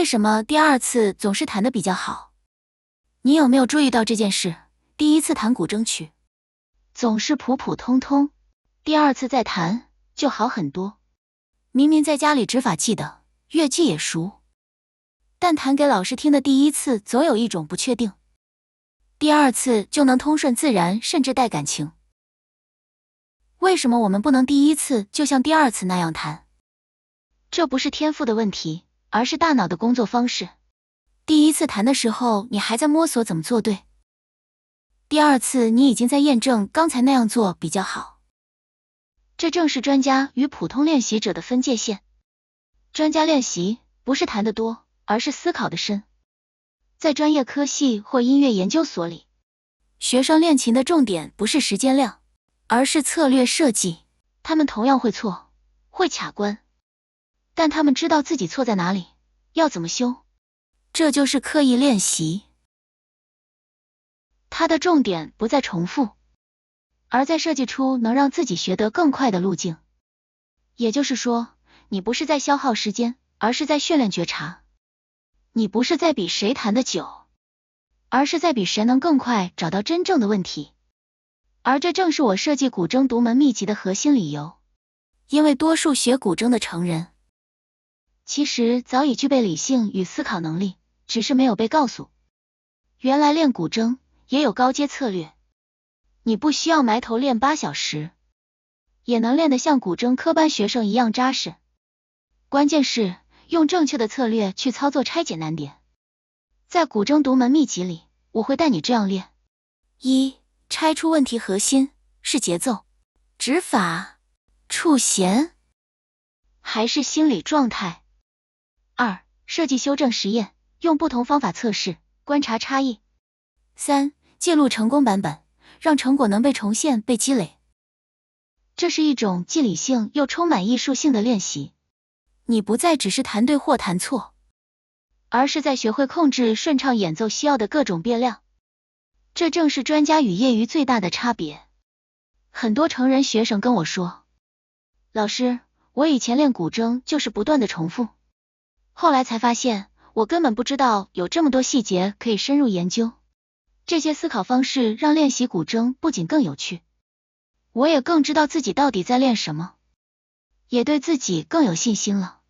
为什么第二次总是弹得比较好？你有没有注意到这件事？第一次弹古筝曲，总是普普通通，第二次再弹就好很多。明明在家里指法记得，乐器也熟，但弹给老师听的第一次总有一种不确定，第二次就能通顺自然，甚至带感情。为什么我们不能第一次就像第二次那样弹？这不是天赋的问题，而是大脑的工作方式。第一次弹的时候，你还在摸索怎么做对；第二次，你已经在验证刚才那样做比较好。这正是专家与普通练习者的分界线。专家练习不是弹得多，而是思考的深。在专业科系或音乐研究所里，学生练琴的重点不是时间量，而是策略设计。他们同样会错，会卡关，但他们知道自己错在哪里，要怎么修。这就是刻意练习。它的重点不在重复，而在设计出能让自己学得更快的路径。也就是说，你不是在消耗时间，而是在训练觉察。你不是在比谁弹得久，而是在比谁能更快找到真正的问题。而这正是我设计古筝独门秘籍的核心理由。因为多数学古筝的成人，其实早已具备理性与思考能力，只是没有被告诉。原来练古筝也有高阶策略，你不需要埋头练8小时，也能练得像古筝科班学生一样扎实。关键是用正确的策略去操作，拆解难点。在古筝独门秘籍里，我会带你这样练。1. 拆出问题核心，是节奏、指法、触弦，还是心理状态？ 2. 设计修正实验，用不同方法测试，观察差异。 3. 记录成功版本，让成果能被重现、被积累。这是一种既理性又充满艺术性的练习。你不再只是弹对或弹错，而是在学会控制顺畅演奏需要的各种变量。这正是专家与业余最大的差别。很多成人学生跟我说，老师，我以前练古筝就是不断的重复，后来才发现我根本不知道有这么多细节可以深入研究。这些思考方式让练习古筝不仅更有趣，我也更知道自己到底在练什么，也对自己更有信心了。